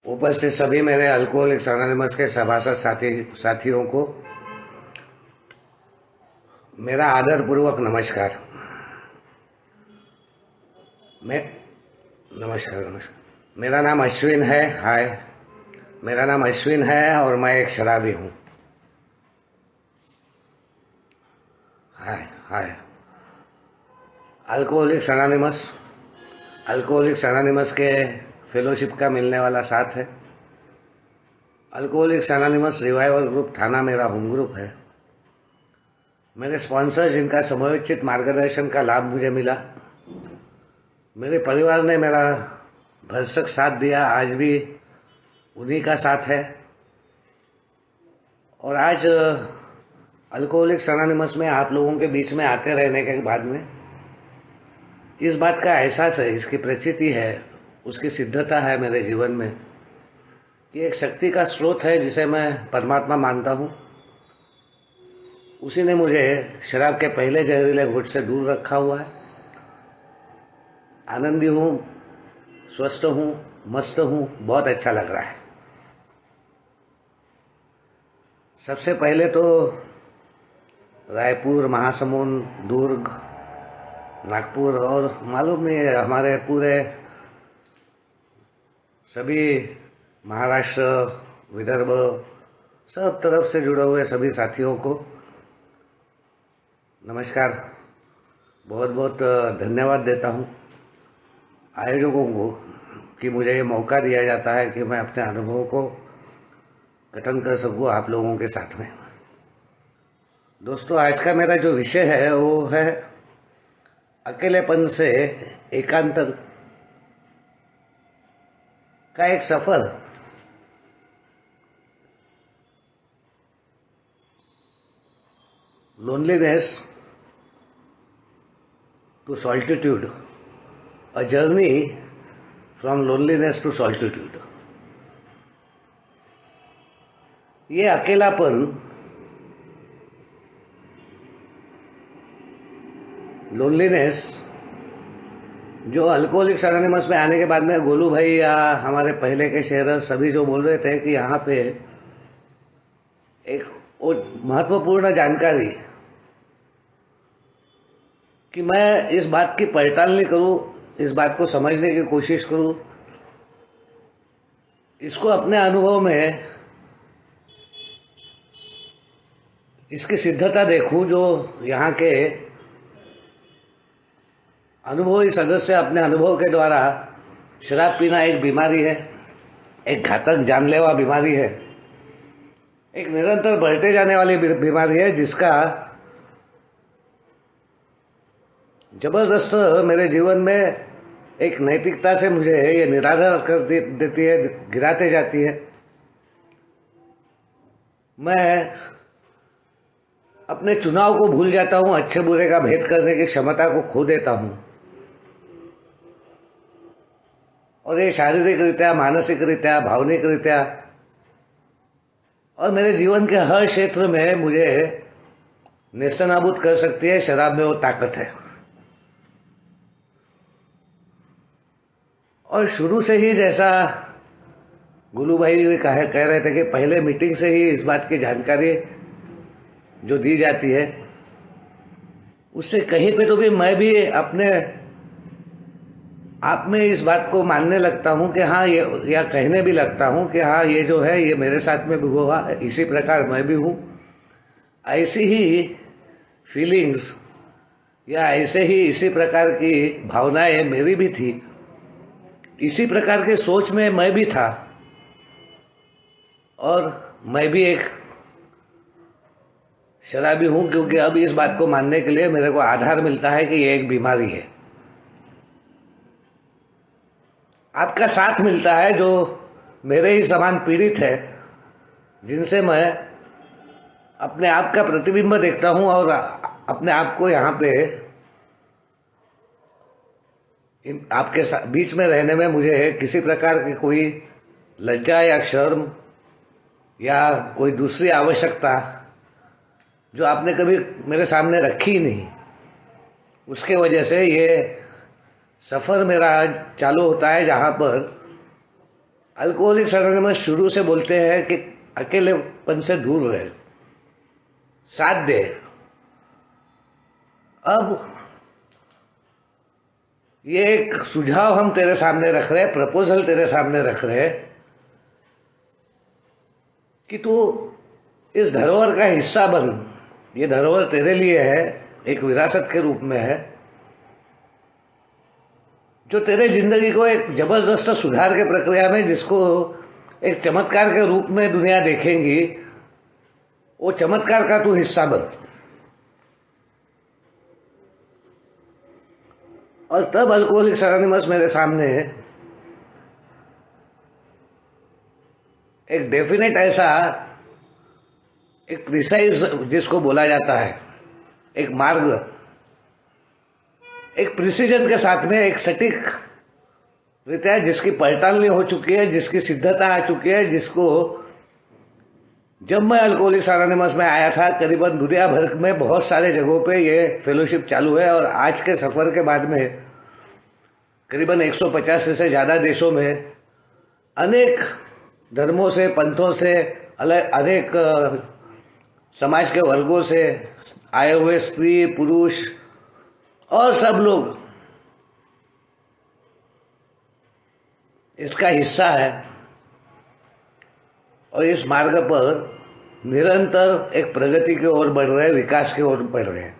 उपस्थित सभी मेरे अल्कोहलिक्स अनोनिमस के सभासद साथियों को मेरा आदरपूर्वक नमस्कार। मैं नमस्कार। मेरा नाम अश्विन है। हाय, मेरा नाम अश्विन है और मैं एक शराबी हूँ। हाय हाय। अल्कोहलिक्स अनोनिमस के फेलोशिप का मिलने वाला साथ है। अल्कोहलिक्स अनोनिमस रिवाइवल ग्रुप थाना मेरा होम ग्रुप है। मेरे स्पॉन्सर जिनका समयोचित मार्गदर्शन का लाभ मुझे मिला, मेरे परिवार ने मेरा भरसक साथ दिया, आज भी उन्हीं का साथ है। और आज अल्कोहलिक्स अनोनिमस में आप लोगों के बीच में आते रहने के बाद में इस बात का एहसास है, इसकी प्रचिति है, उसकी सिद्धता है मेरे जीवन में कि एक शक्ति का स्रोत है जिसे मैं परमात्मा मानता हूँ। उसी ने मुझे शराब के पहले जहरीले घूंट से दूर रखा हुआ है। आनंदी हूँ, स्वस्थ हूँ, मस्त हूँ, बहुत अच्छा लग रहा है। सबसे पहले तो रायपुर, महासमुंद, दुर्ग, नागपुर और मालूम नहीं है हमारे पूरे सभी महाराष्ट्र, विदर्भ, सब तरफ से जुड़े हुए सभी साथियों को नमस्कार, बहुत बहुत धन्यवाद देता हूँ आयोजकों को कि मुझे ये मौका दिया जाता है कि मैं अपने अनुभवों को कथन कर सकूँ आप लोगों के साथ में। दोस्तों, आज का मेरा जो विषय है वो है अकेलेपन से एकांत का एक सफर। Loneliness to solitude, a journey from loneliness to solitude. ये अकेलापन, लोनलीनेस, जो अल्कोहलिक्स अनोनिमस में आने के बाद में गोलू भाई या हमारे पहले के शेयरर सभी जो बोल रहे थे कि यहाँ पे एक महत्वपूर्ण जानकारी कि मैं इस बात की पड़ताल नहीं करूं, इस बात को समझने की कोशिश करूं, इसको अपने अनुभव में इसकी सिद्धता देखूं। जो यहाँ के अनुभवी सदस्य अपने अनुभव के द्वारा शराब पीना एक बीमारी है, एक घातक जानलेवा बीमारी है, एक निरंतर बढ़ते जाने वाली बीमारी है जिसका जबरदस्त मेरे जीवन में एक नैतिकता से मुझे ये निराधार कर देती है, गिराते जाती है। मैं अपने चुनाव को भूल जाता हूं, अच्छे बुरे का भेद करने की क्षमता को खो देता हूं और ये शारीरिक रीत्या, मानसिक रीत्या, भावनिक रीत्या और मेरे जीवन के हर क्षेत्र में मुझे नेस्तनाबूद कर सकती है। शराब में वो ताकत है। और शुरू से ही, जैसा गुलू भाई कह रहे थे कि पहले मीटिंग से ही इस बात की जानकारी जो दी जाती है, उससे कहीं पे तो भी मैं भी अपने आप में इस बात को मानने लगता हूं कि हाँ, ये, या कहने भी लगता हूं कि हाँ, ये जो है ये मेरे साथ में भी हुआ, इसी प्रकार मैं भी हूं। ऐसी ही फीलिंग्स या ऐसे ही इसी प्रकार की भावनाएं मेरी भी थी, इसी प्रकार के सोच में मैं भी था और मैं भी एक शराबी हूं, क्योंकि अब इस बात को मानने के लिए मेरे को आधार मिलता है कि ये एक बीमारी है। आपका साथ मिलता है जो मेरे ही समान पीड़ित है, जिनसे मैं अपने आप का प्रतिबिंब देखता हूं और अपने आप को यहाँ पे आपके बीच में रहने में मुझे किसी प्रकार की कोई लज्जा या शर्म या कोई दूसरी आवश्यकता जो आपने कभी मेरे सामने रखी ही नहीं, उसके वजह से ये सफर मेरा चालू होता है, जहां पर अल्कोहलिक्स एनोनिमस शुरू से बोलते हैं कि अकेलेपन से दूर रहे, साथ दे। अब ये एक सुझाव हम तेरे सामने रख रहे हैं, प्रपोजल तेरे सामने रख रहे हैं कि तू इस धरोहर का हिस्सा बन। ये धरोहर तेरे लिए है, एक विरासत के रूप में है, जो तेरे जिंदगी को एक जबरदस्त सुधार के प्रक्रिया में, जिसको एक चमत्कार के रूप में दुनिया देखेंगी, वो चमत्कार का तू हिस्सा बन। और तब अल्कोहलिक्स एनोनिमस मेरे सामने एक डेफिनेट ऐसा, एक प्रिसाइज जिसको बोला जाता है, एक मार्ग, एक प्रिसीजन के साथ में, एक सटीक रीत्या जिसकी पड़ताल हो चुकी है, जिसकी सिद्धता आ चुकी है, जिसको जब मैं अल्कोहलिक्स एनोनिमस में आया था, करीबन दुनिया भर में बहुत सारे जगहों पे ये फेलोशिप चालू है, और आज के सफर के बाद में करीबन 150 से ज्यादा देशों में अनेक धर्मों से, पंथों से, अनेक समाज के वर्गों से आए हुए स्त्री, पुरुष और सब लोग इसका हिस्सा है, और इस मार्ग पर निरंतर एक प्रगति की ओर बढ़ रहे हैं, विकास की ओर बढ़ रहे हैं।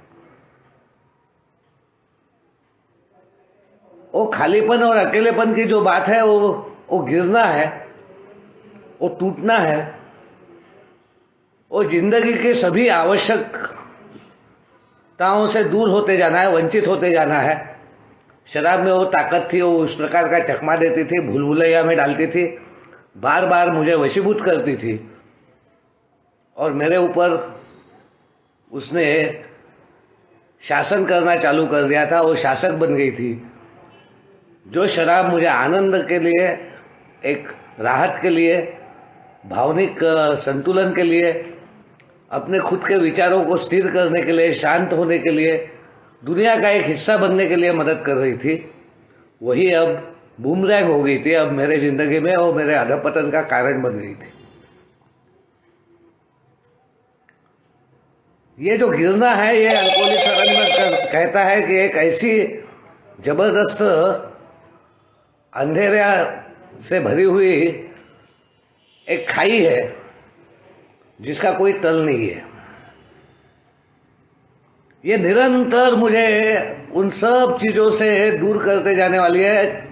वो खालीपन और अकेलेपन की जो बात है, वो गिरना है, वो टूटना है, वो जिंदगी के सभी आवश्यकताओं से दूर होते जाना है, वंचित होते जाना है। शराब में वो ताकत थी, वो उस प्रकार का चकमा देती थी, भूल भुलैया में डालती थी, बार बार मुझे वशीभूत करती थी, और मेरे ऊपर उसने शासन करना चालू कर दिया था। वो शासक बन गई थी। जो शराब मुझे आनंद के लिए, एक राहत के लिए, भावनिक संतुलन के लिए, अपने खुद के विचारों को स्थिर करने के लिए, शांत होने के लिए, दुनिया का एक हिस्सा बनने के लिए मदद कर रही थी, वही अब बूमरैंग हो गई थी, अब मेरे जिंदगी में वो मेरे अधपतन का कारण बन गई थी। ये जो गिरना है, ये अल्कोहलिक्स एनोनिमस कहता है कि एक ऐसी जबरदस्त अंधेरा से भरी हुई एक खाई है जिसका कोई तल नहीं है। ये निरंतर मुझे उन सब चीजों से दूर करते जाने वाली है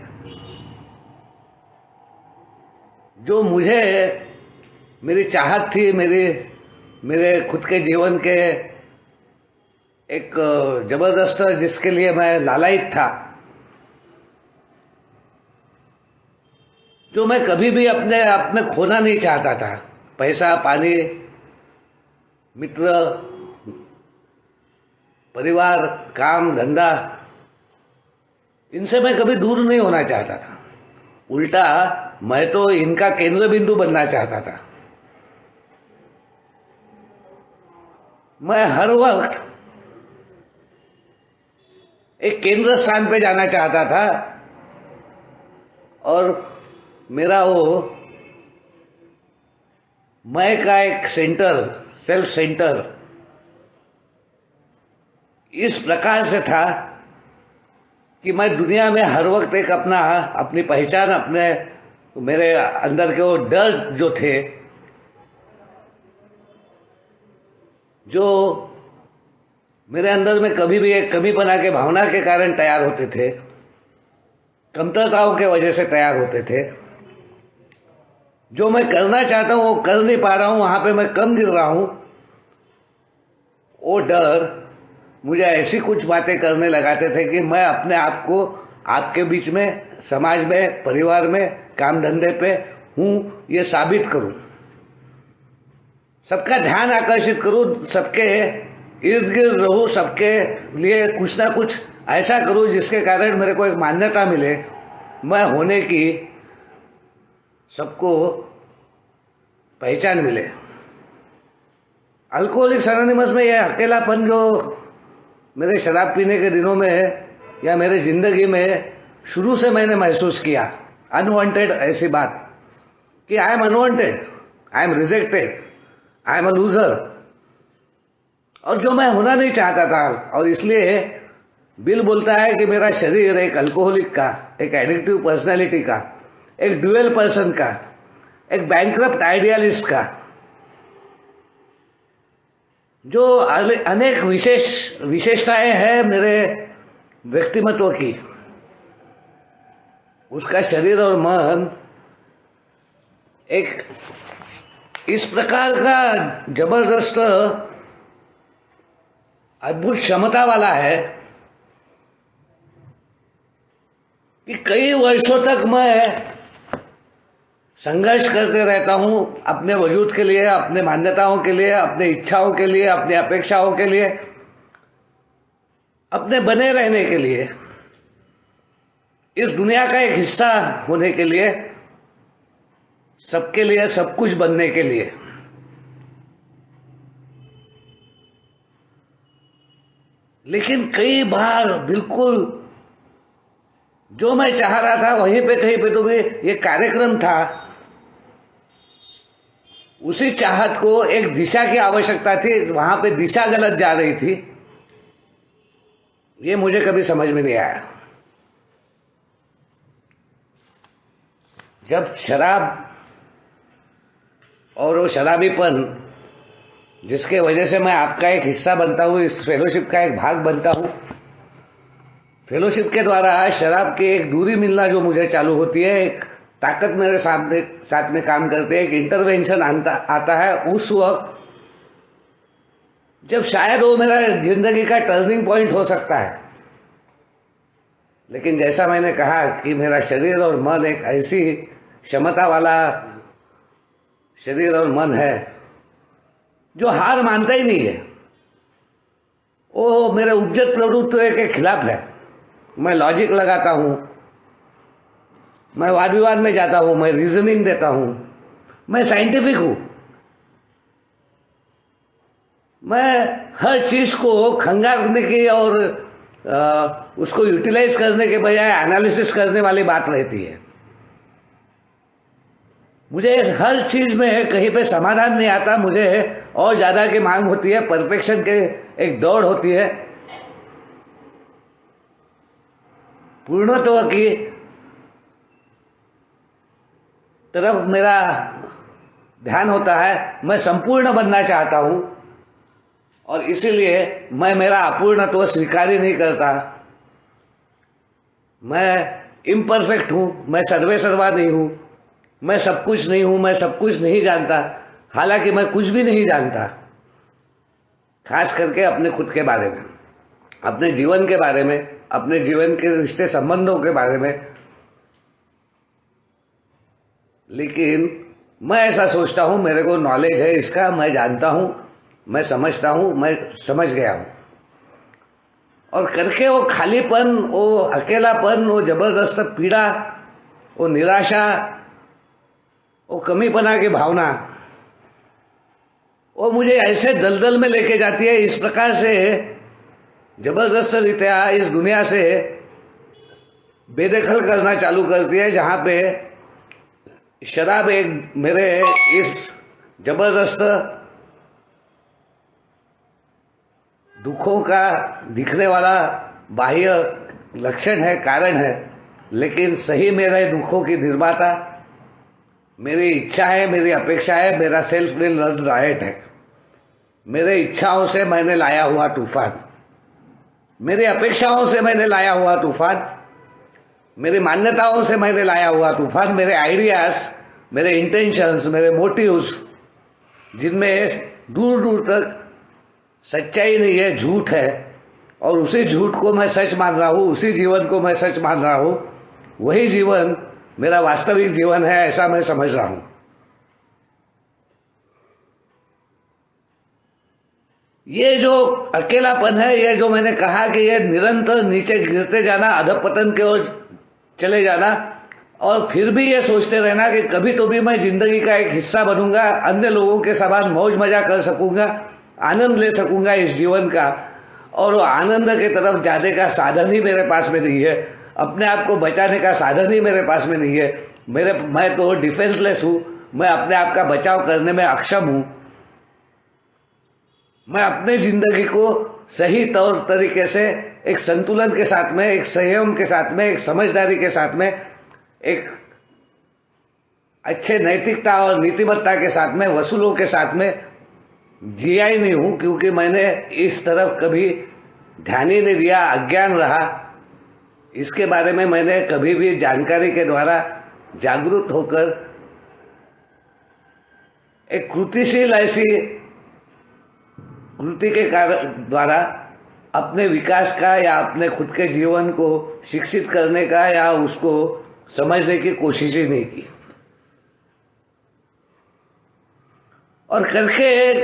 जो मुझे, मेरी चाहत थी, मेरे खुद के जीवन के एक जबरदस्त, जिसके लिए मैं लालायित था, जो मैं कभी भी अपने आप में खोना नहीं चाहता था। पैसा, पानी, मित्र, परिवार, काम, धंधा, इनसे मैं कभी दूर नहीं होना चाहता था। उल्टा मैं तो इनका केंद्र बिंदु बनना चाहता था। मैं हर वक्त एक केंद्र स्थान पे जाना चाहता था, और मेरा वो मैं का एक सेंटर, सेल्फ सेंटर इस प्रकार से था कि मैं दुनिया में हर वक्त एक अपनी पहचान, मेरे अंदर के वो डर जो थे, जो मेरे अंदर में कभी भी एक कमीपना के भावना के कारण तैयार होते थे, कमतरताओं के वजह से तैयार होते थे, जो मैं करना चाहता हूं वो कर नहीं पा रहा हूं, वहां पे मैं कम गिर रहा हूं, वो डर मुझे ऐसी कुछ बातें करने लगाते थे कि मैं अपने आप को आपके बीच में, समाज में, परिवार में, काम धंधे पे हूं, ये साबित करूं, सबका ध्यान आकर्षित करूं, सबके इर्द गिर्द रहूं, सबके लिए कुछ ना कुछ ऐसा करूं जिसके कारण मेरे को एक मान्यता मिले, मैं होने की सबको पहचान मिले। अल्कोहलिक्स एनोनिमस में यह अकेलापन जो मेरे शराब पीने के दिनों में या मेरे जिंदगी में शुरू से मैंने महसूस किया, अनवांटेड ऐसी बात, कि I am unwanted, I am rejected, I am a loser, और जो मैं होना नहीं चाहता था। और इसलिए बिल बोलता है कि मेरा शरीर एक अल्कोहलिक का, एक एडिक्टिव पर्सनैलिटी का, एक ड्यूअल पर्सन का, एक बैंकरप्ट आइडियलिस्ट का, जो अनेक विशेषताएं हैं मेरे व्यक्तिमत्व की, उसका शरीर और मन एक इस प्रकार का जबरदस्त अद्भुत क्षमता वाला है कि कई वर्षों तक मैं संघर्ष करते रहता हूं अपने वजूद के लिए, अपने मान्यताओं के लिए, अपने इच्छाओं के लिए, अपनी अपेक्षाओं के लिए, अपने बने रहने के लिए, इस दुनिया का एक हिस्सा होने के लिए, सबके लिए सब कुछ बनने के लिए। लेकिन कई बार बिल्कुल जो मैं चाह रहा था वहीं पे कहीं पे तो भी ये कार्यक्रम था, उसी चाहत को एक दिशा की आवश्यकता थी, वहां पे दिशा गलत जा रही थी। ये मुझे कभी समझ में नहीं आया। जब शराब और वो शराबीपन जिसके वजह से मैं आपका एक हिस्सा बनता हूं, इस फेलोशिप का एक भाग बनता हूं, फेलोशिप के द्वारा शराब की एक दूरी मिलना जो मुझे चालू होती है, एक ताकत मेरे साथ में काम करते है, एक इंटरवेंशन आता है उस वक्त जब शायद वो मेरा जिंदगी का टर्निंग पॉइंट हो सकता है। लेकिन जैसा मैंने कहा कि मेरा शरीर और मन एक ऐसी क्षमता वाला शरीर और मन है जो हार मानता ही नहीं है। वो मेरे उपजत प्रवृत्ति के खिलाफ है। मैं लॉजिक लगाता हूं, मैं वाद विवाद में जाता हूं, मैं रीजनिंग देता हूं, मैं साइंटिफिक हूं। मैं हर चीज को खंगालने की और उसको यूटिलाइज करने के बजाय एनालिसिस करने वाली बात रहती है। मुझे हर चीज में कहीं पे समाधान नहीं आता, मुझे और ज्यादा की मांग होती है, परफेक्शन के एक दौड़ होती है, पूर्णत्व की तरफ मेरा ध्यान होता है। मैं संपूर्ण बनना चाहता हूं और इसीलिए मैं मेरा अपूर्णत्व स्वीकार ही नहीं करता। मैं इम्परफेक्ट हूं, मैं सर्वे सर्वा नहीं हूं, मैं सब कुछ नहीं हूं, मैं सब कुछ नहीं जानता, हालांकि मैं कुछ भी नहीं जानता, खास करके अपने खुद के बारे में, अपने जीवन के बारे में, अपने जीवन के रिश्ते संबंधों के बारे में। लेकिन मैं ऐसा सोचता हूं मेरे को नॉलेज है इसका, मैं जानता हूं, मैं समझता हूं, मैं समझ गया हूं, और करके वो खालीपन, वो अकेलापन, वो जबरदस्त पीड़ा, वो निराशा, वो कमीपना की भावना, वो मुझे ऐसे दलदल में लेके जाती है, इस प्रकार से जबरदस्त रीत्या इस दुनिया से बेदखल करना चालू करती है, जहां पे शराब एक मेरे इस जबरदस्त दुखों का दिखने वाला बाह्य लक्षण है, कारण है, लेकिन सही मेरे दुखों की निर्माता मेरी इच्छा है, मेरी अपेक्षा है, मेरा सेल्फ विल राइट है। मेरे इच्छाओं से मैंने लाया हुआ तूफान, मेरी अपेक्षाओं से मैंने लाया हुआ तूफान, मेरी मान्यताओं से मैंने लाया हुआ तूफान, मेरे आइडियाज, मेरे इंटेंशंस, मेरे मोटिव्स, जिनमें दूर दूर तक सच्चाई नहीं है, झूठ है, और उसी झूठ को मैं सच मान रहा हूं, उसी जीवन को मैं सच मान रहा हूं, वही जीवन मेरा वास्तविक जीवन है, ऐसा मैं समझ रहा हूं। ये जो अकेलापन है, ये जो मैंने कहा कि ये निरंतर नीचे गिरते जाना, अधपतन की ओर चले जाना, और फिर भी ये सोचते रहना कि कभी तो भी मैं जिंदगी का एक हिस्सा बनूंगा, अन्य लोगों के समान मौज मजा कर सकूंगा, आनंद ले सकूंगा इस जीवन का, और वो आनंद के तरफ जाने का साधन ही मेरे पास में नहीं है, अपने आप को बचाने का साधन ही मेरे पास में नहीं है। मैं तो डिफेंसलेस हूं, मैं अपने आप का बचाव करने में अक्षम हूं, मैं अपने जिंदगी को सही तौर तरीके से एक संतुलन के साथ में, एक संयम के साथ में, एक समझदारी के साथ में, एक अच्छे नैतिकता और नीतिमत्ता के साथ में, वसूलों के साथ में जिया ही नहीं हूं, क्योंकि मैंने इस तरफ कभी ध्यान ही नहीं दिया, अज्ञान रहा। इसके बारे में मैंने कभी भी जानकारी के द्वारा जागरूक होकर एक कृतिशील ऐसी कृति के द्वारा अपने विकास का या अपने खुद के जीवन को शिक्षित करने का या उसको समझने की कोशिश ही नहीं की। और करके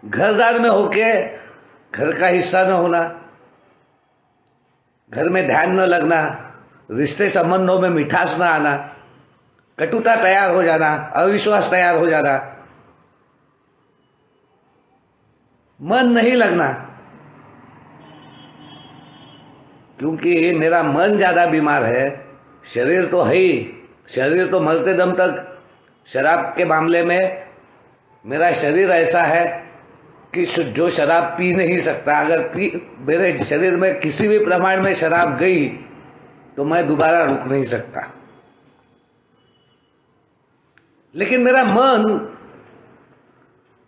घरदार में होके घर का हिस्सा न होना, घर में ध्यान न लगना, रिश्ते संबंधों में मिठास न आना, कटुता तैयार हो जाना, अविश्वास तैयार हो जाना, मन नहीं लगना, क्योंकि मेरा मन ज्यादा बीमार है, शरीर तो है ही। शरीर तो मरते दम तक, शराब के मामले में मेरा शरीर ऐसा है कि जो शराब पी नहीं सकता, अगर मेरे शरीर में किसी भी प्रमाण में शराब गई तो मैं दोबारा रुक नहीं सकता। लेकिन मेरा मन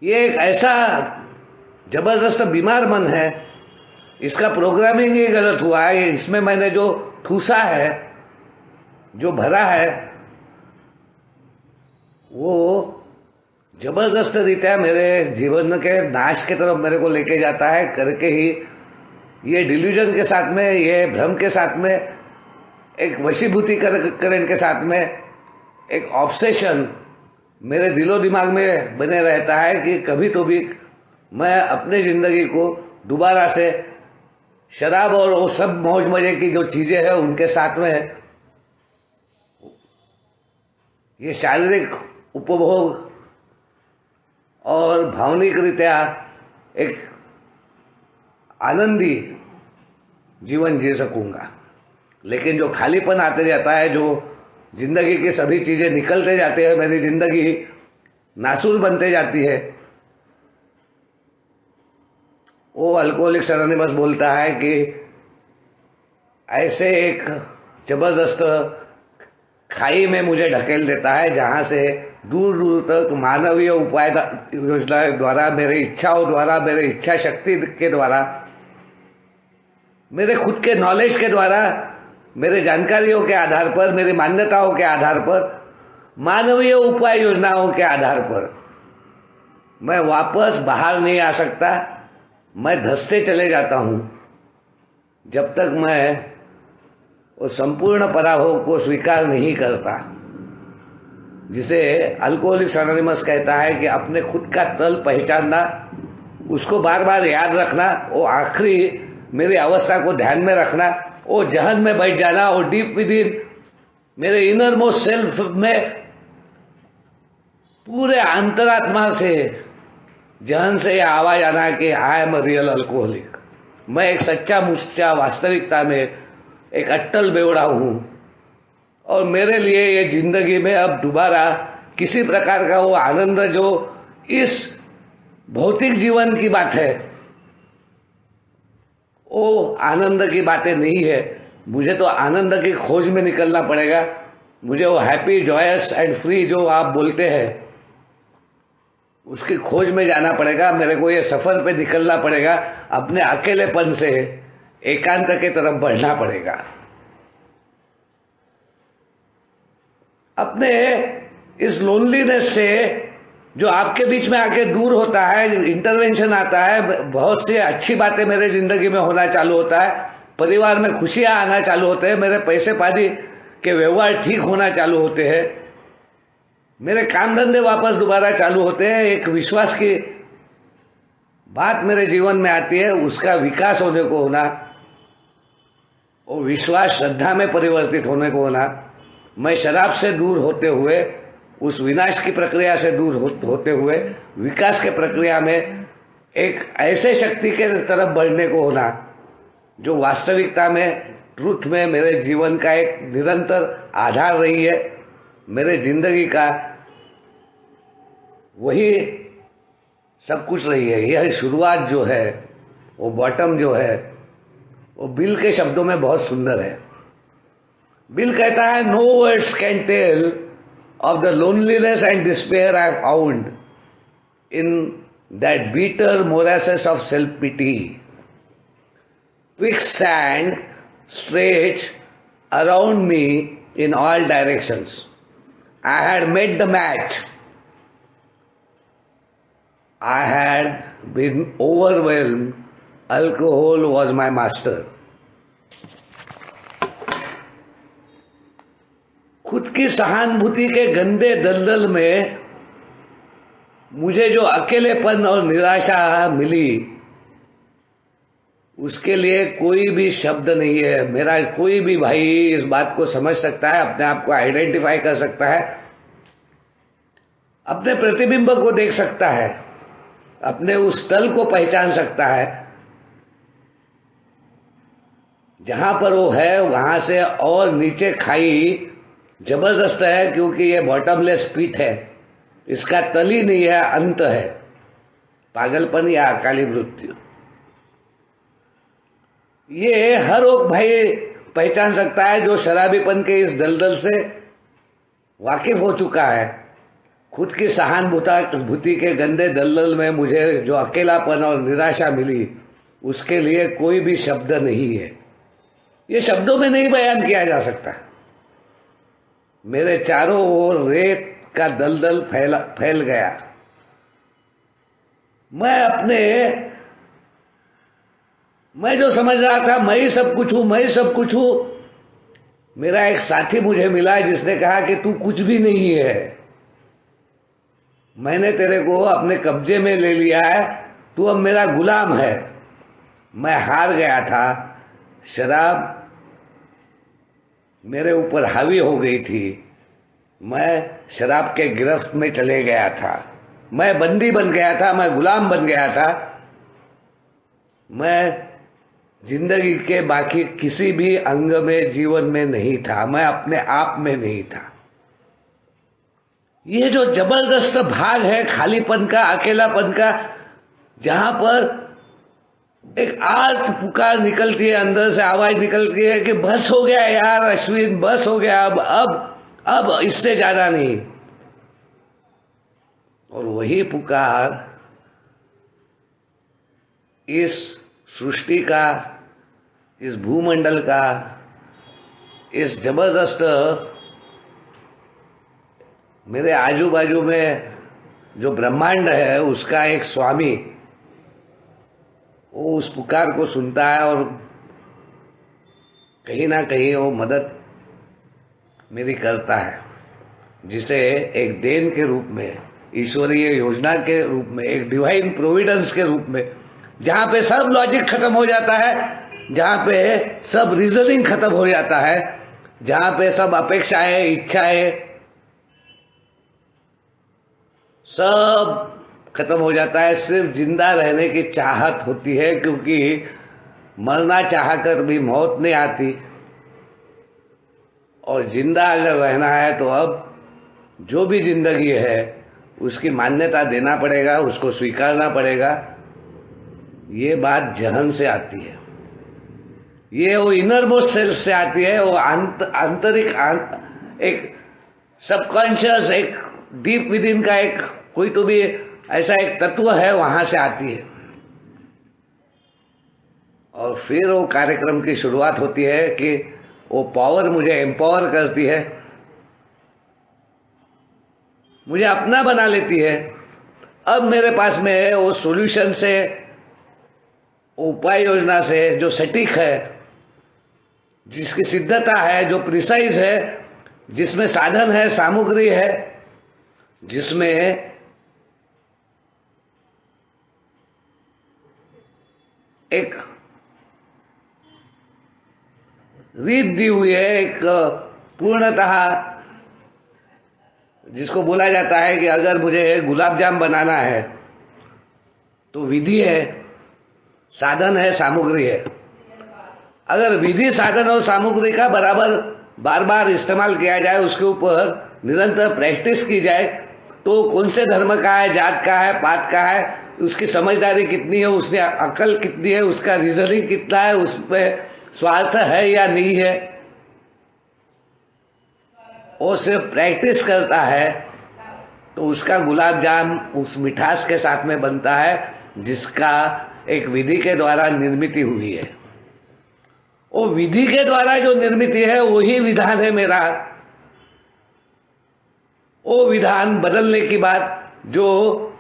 ये एक ऐसा जबरदस्त बीमार मन है, इसका प्रोग्रामिंग ही गलत हुआ है। इसमें मैंने जो ठूसा है, जो भरा है, वो जबरदस्त रीत्या मेरे जीवन के नाश की तरफ मेरे को लेके जाता है। करके ही ये डिल्यूजन के साथ में, ये भ्रम के साथ में, एक वशीभूतिकरण के साथ में एक ऑब्सेशन मेरे दिलो दिमाग में बने रहता है कि कभी तो भी मैं अपने जिंदगी को दोबारा से शराब और वो सब मौज मजे की जो चीजें हैं उनके साथ में, ये शारीरिक उपभोग और भावनिक रीत्या एक आनंदी जीवन जी सकूंगा। लेकिन जो खालीपन आते जाता है, जो जिंदगी की सभी चीजें निकलते जाते हैं, मेरी जिंदगी नासूर बनते जाती है, वो अल्कोहलिक्स एनोनिमस बोलता है कि ऐसे एक जबरदस्त खाई में मुझे ढकेल देता है, जहां से दूर दूर तक मानवीय उपाय योजना द्वारा, मेरी इच्छाओं द्वारा, मेरे इच्छा शक्ति के द्वारा, मेरे खुद के नॉलेज के द्वारा, मेरे जानकारियों के आधार पर, मेरी मान्यताओं के आधार पर, मानवीय उपाय योजनाओं के आधार पर मैं वापस बाहर नहीं आ सकता। मैं धंसते चले जाता हूं जब तक मैं वो संपूर्ण पराभव को स्वीकार नहीं करता, जिसे अल्कोहलिक्स एनोनिमस कहता है कि अपने खुद का तल पहचानना, उसको बार बार याद रखना, वो आखिरी मेरी अवस्था को ध्यान में रखना, वो जहन में बैठ जाना, वो डीप विद इन मेरे इनर मोस्ट सेल्फ में पूरे अंतरात्मा से, जहन से यह आवाज आना कि I am a real alcoholic, मैं एक सच्चा मुच्चा वास्तविकता में एक अट्टल बेवड़ा हूं, और मेरे लिए ये जिंदगी में अब दोबारा किसी प्रकार का वो आनंद जो इस भौतिक जीवन की बात है, वो आनंद की बातें नहीं है। मुझे तो आनंद की खोज में निकलना पड़ेगा। मुझे वो हैप्पी, जॉयस एंड फ्री जो आप बोलते हैं, उसकी खोज में जाना पड़ेगा। मेरे को ये सफर पे निकलना पड़ेगा, अपने अकेलेपन से एकांत के तरफ बढ़ना पड़ेगा। अपने इस लोनलीनेस से जो आपके बीच में आके दूर होता है, इंटरवेंशन आता है, बहुत सी अच्छी बातें मेरे जिंदगी में होना चालू होता है, परिवार में खुशियां आना चालू होते हैं, मेरे पैसे पानी के व्यवहार ठीक होना चालू होते हैं, मेरे काम धंधे वापस दोबारा चालू होते हैं, एक विश्वास की बात मेरे जीवन में आती है, उसका विकास होने को होना, वो विश्वास श्रद्धा में परिवर्तित होने को होना, मैं शराब से दूर होते हुए, उस विनाश की प्रक्रिया से दूर होते हुए विकास के प्रक्रिया में एक ऐसे शक्ति के तरफ बढ़ने को होना जो वास्तविकता में, ट्रुथ में मेरे जीवन का एक निरंतर आधार रही है, मेरे जिंदगी का वही सब कुछ रही है। यह शुरुआत जो है, वो बॉटम जो है, वो बिल के शब्दों में बहुत सुंदर है। बिल कहता है, no words can tell of the loneliness and despair I found in that bitter morasses of self pity, quicksand stretch around me in all directions. I had met the match. I had been overwhelmed. Alcohol was my master. खुद की सहानुभूति के गंदे दलदल में मुझे जो अकेलेपन और निराशा मिली, उसके लिए कोई भी शब्द नहीं है। मेरा कोई भी भाई इस बात को समझ सकता है, अपने आप को आइडेंटिफाई कर सकता है, अपने प्रतिबिंब को देख सकता है, अपने उस तल को पहचान सकता है। जहां पर वो है वहां से और नीचे खाई जबरदस्त है, क्योंकि ये बॉटमलेस पिट है, इसका तल ही नहीं है, अंत है, पागलपन या अकाली मृत्यु। ये हर एक भाई पहचान सकता है जो शराबीपन के इस दलदल से वाकिफ हो चुका है। खुद की सहानुभूति के गंदे दलदल में मुझे जो अकेलापन और निराशा मिली, उसके लिए कोई भी शब्द नहीं है। ये शब्दों में नहीं बयान किया जा सकता। मेरे चारों ओर रेत का दलदल फैल गया। मैं जो समझ रहा था मैं ही सब कुछ हूं, मैं ही सब कुछ हूं, मेरा एक साथी मुझे मिला जिसने कहा कि तू कुछ भी नहीं है, मैंने तेरे को अपने कब्जे में ले लिया है, तू अब मेरा गुलाम है। मैं हार गया था, शराब मेरे ऊपर हावी हो गई थी, मैं शराब के गिरफ्त में चले गया था, मैं बंदी बन गया था, मैं गुलाम बन गया था, मैं जिंदगी के बाकी किसी भी अंग में, जीवन में नहीं था, मैं अपने आप में नहीं था। ये जो जबरदस्त भाग है खालीपन का, अकेलापन का, जहां पर एक आर्त पुकार निकलती है, अंदर से आवाज निकलती है कि बस हो गया यार अश्विन, बस हो गया, अब इससे ज्यादा नहीं। और वही पुकार इस सृष्टि का, इस भूमंडल का, इस जबरदस्त मेरे आजू बाजू में जो ब्रह्मांड है, उसका एक स्वामी, वो उस पुकार को सुनता है और कहीं ना कहीं वो मदद मेरी करता है, जिसे एक देन के रूप में, ईश्वरीय योजना के रूप में, एक डिवाइन प्रोविडेंस के रूप में, जहां पे सब लॉजिक खत्म हो जाता है, जहां पे सब रीजनिंग खत्म हो जाता है, जहां पे सब अपेक्षाएं, इच्छाएं सब खत्म हो जाता है, सिर्फ जिंदा रहने की चाहत होती है, क्योंकि मरना चाहकर भी मौत नहीं आती। और जिंदा अगर रहना है तो अब जो भी जिंदगी है उसकी मान्यता देना पड़ेगा, उसको स्वीकारना पड़ेगा। ये बात जहन से आती है, ये वो इनर मोस्ट सेल्फ से आती है, वो आंतरिक एक सबकॉन्शियस, एक डीप विद इन का एक कोई तो भी ऐसा एक तत्व है, वहां से आती है। और फिर वो कार्यक्रम की शुरुआत होती है कि वो पावर मुझे एम्पावर करती है, मुझे अपना बना लेती है। अब मेरे पास में है वो सॉल्यूशन से, उपाय योजना से जो सटीक है, जिसकी सिद्धता है, जो प्रिसाइज है, जिसमें साधन है, सामग्री है, जिसमें एक रीत दी हुई है, एक पूर्णतः, जिसको बोला जाता है कि अगर मुझे गुलाब जाम बनाना है तो विधि है, साधन है, सामग्री है। अगर विधि, साधन और सामग्री का बराबर बार बार इस्तेमाल किया जाए, उसके ऊपर निरंतर प्रैक्टिस की जाए, तो कौन से धर्म का है, जात का है, पात का है, उसकी समझदारी कितनी है, उसमें अकल कितनी है, उसका रीजनिंग कितना है, उसमें स्वार्थ है या नहीं है, वो सिर्फ प्रैक्टिस करता है तो उसका गुलाब जाम उस मिठास के साथ में बनता है जिसका एक विधि के द्वारा निर्मित हुई है। वो विधि के द्वारा जो निर्मित है वही विधान है मेरा। वो विधान बदलने की बात जो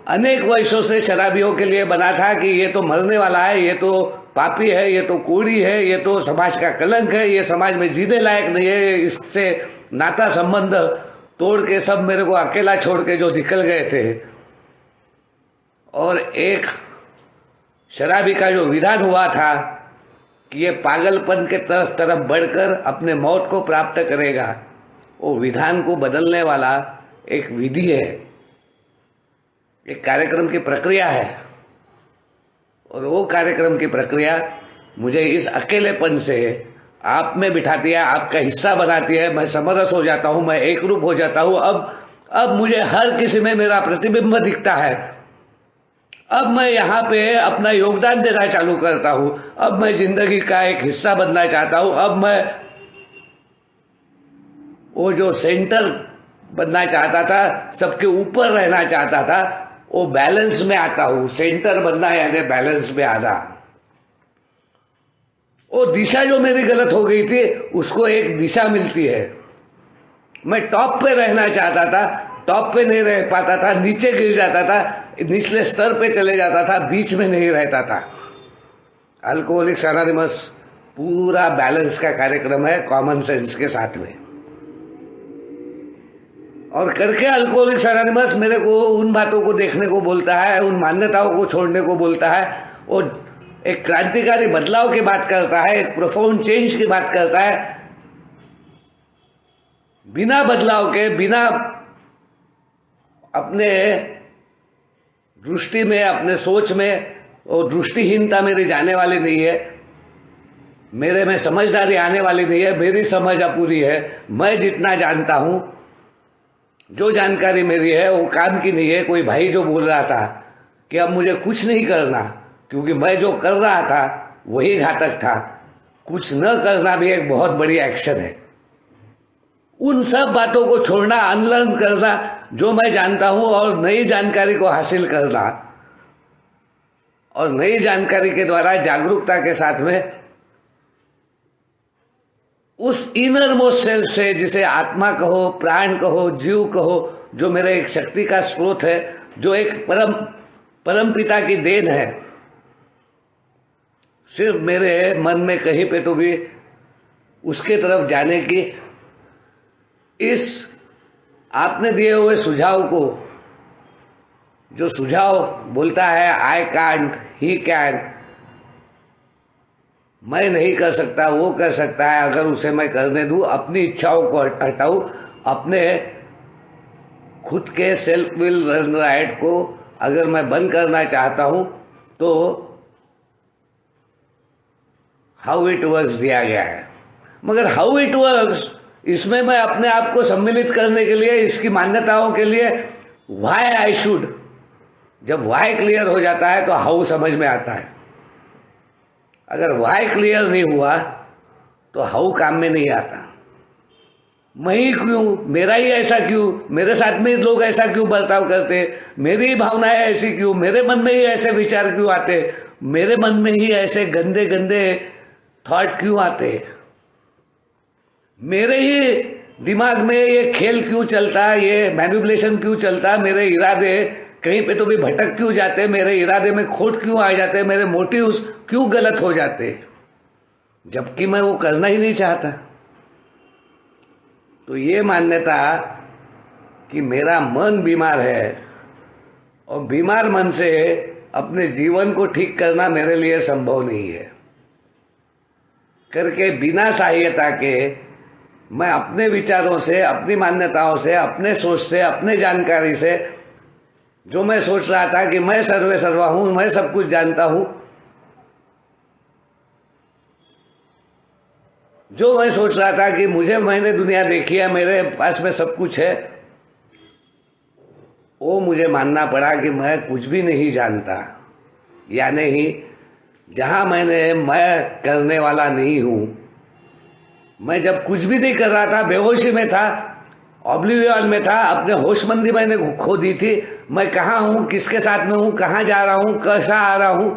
अनेक वर्षों से शराबियों के लिए बना था कि ये तो मरने वाला है, ये तो पापी है, ये तो कूड़ी है, ये तो समाज का कलंक है, ये समाज में जीने लायक नहीं है, इससे नाता संबंध तोड़ के सब मेरे को अकेला छोड़ के जो निकल गए थे, और एक शराबी का जो विधान हुआ था कि ये पागलपन के तरफ बढ़कर अपने मौत को प्राप्त करेगा, वो विधान को बदलने वाला एक विधि है, एक कार्यक्रम की प्रक्रिया है। और वो कार्यक्रम की प्रक्रिया मुझे इस अकेलेपन से आप में बिठाती है, आपका हिस्सा बनाती है। मैं समरस हो जाता हूं, मैं एक रूप हो जाता हूं। अब मुझे हर किसी में मेरा प्रतिबिंब दिखता है। अब मैं यहाँ पे अपना योगदान देना चालू करता हूं। अब मैं जिंदगी का एक हिस्सा बनना चाहता हूं। अब मैं वो जो सेंटर बनना चाहता था, सबके ऊपर रहना चाहता था, वो बैलेंस में आता हूं। सेंटर बनना यानी बैलेंस में आना। वो दिशा जो मेरी गलत हो गई थी उसको एक दिशा मिलती है। मैं टॉप पे रहना चाहता था, टॉप पे नहीं रह पाता था, नीचे गिर जाता था, निचले स्तर पे चले जाता था, बीच में नहीं रहता था। अल्कोहलिक्स एनोनिमस पूरा बैलेंस का कार्यक्रम है, कॉमन सेंस के साथ में। और करके अल्कोहलिक्स एनोनिमस मेरे को उन बातों को देखने को बोलता है, उन मान्यताओं को छोड़ने को बोलता है, और एक क्रांतिकारी बदलाव की बात करता है, एक प्रोफाउंड चेंज की बात करता है। बिना बदलाव के, बिना अपने दृष्टि में, अपने सोच में, और दृष्टिहीनता मेरी जाने वाली नहीं है, मेरे में समझदारी आने वाली नहीं है। मेरी समझ अपूरी है। मैं जितना जानता हूं, जो जानकारी मेरी है वो काम की नहीं है। कोई भाई जो बोल रहा था कि अब मुझे कुछ नहीं करना क्योंकि मैं जो कर रहा था वही घातक था, कुछ न करना भी एक बहुत बड़ी एक्शन है। उन सब बातों को छोड़ना, अनलर्न करना जो मैं जानता हूं, और नई जानकारी को हासिल करना, और नई जानकारी के द्वारा जागरूकता के साथ में उस इनर मोस्ट सेल्फ से, जिसे आत्मा कहो, प्राण कहो, जीव कहो, जो मेरे एक शक्ति का स्रोत है, जो एक परम पिता की देन है, सिर्फ मेरे मन में कहीं पे तो भी उसके तरफ जाने की, इस आपने दिए हुए सुझाव को, जो सुझाव बोलता है आई कांट, ही कैन, मैं नहीं कर सकता, वो कर सकता है, अगर उसे मैं करने दूं, अपनी इच्छाओं को हटाऊं, अपने खुद के सेल्फ विल राइट को अगर मैं बंद करना चाहता हूं, तो हाउ इट वर्क्स दिया गया है। मगर हाउ इट वर्क्स, इसमें मैं अपने आप को सम्मिलित करने के लिए, इसकी मान्यताओं के लिए व्हाई आई शुड, जब व्हाई क्लियर हो जाता है तो हाउ समझ में आता है। अगर व्हाई क्लियर नहीं हुआ तो हाउ काम में नहीं आता। मैं ही क्यों, मेरा ही ऐसा क्यों, मेरे साथ में लोग ऐसा क्यों बर्ताव करते, मेरी ही भावनाएं ऐसी क्यों, मेरे मन में ही ऐसे विचार क्यों आते, मेरे मन में ही ऐसे गंदे गंदे थॉट क्यों आते, मेरे ही दिमाग में ये खेल क्यों चलता, ये मैनिपुलेशन क्यों चलता, मेरे इरादे कहीं पे तो भी भटक क्यों जाते, मेरे इरादे में खोट क्यों आ जाते, मेरे मोटिव्स क्यों गलत हो जाते, जबकि मैं वो करना ही नहीं चाहता। तो ये मान्यता कि मेरा मन बीमार है और बीमार मन से अपने जीवन को ठीक करना मेरे लिए संभव नहीं है करके, बिना सहायता के मैं अपने विचारों से, अपनी मान्यताओं से, अपने सोच से, अपने जानकारी से, जो मैं सोच रहा था कि मैं सर्वे सर्वा हूं, मैं सब कुछ जानता हूं, जो मैं सोच रहा था कि मैंने दुनिया देखी है, मेरे पास में सब कुछ है, वो मुझे मानना पड़ा कि मैं कुछ भी नहीं जानता, यानी जहां मैं करने वाला नहीं हूं। मैं जब कुछ भी नहीं कर रहा था, बेहोशी में था, ऑब्लिवियन में था, अपने होशमंदी मैंने खो दी थी। मैं कहाँ हूं, किसके साथ में हूं, कहाँ जा रहा हूं, कैसा आ रहा हूं,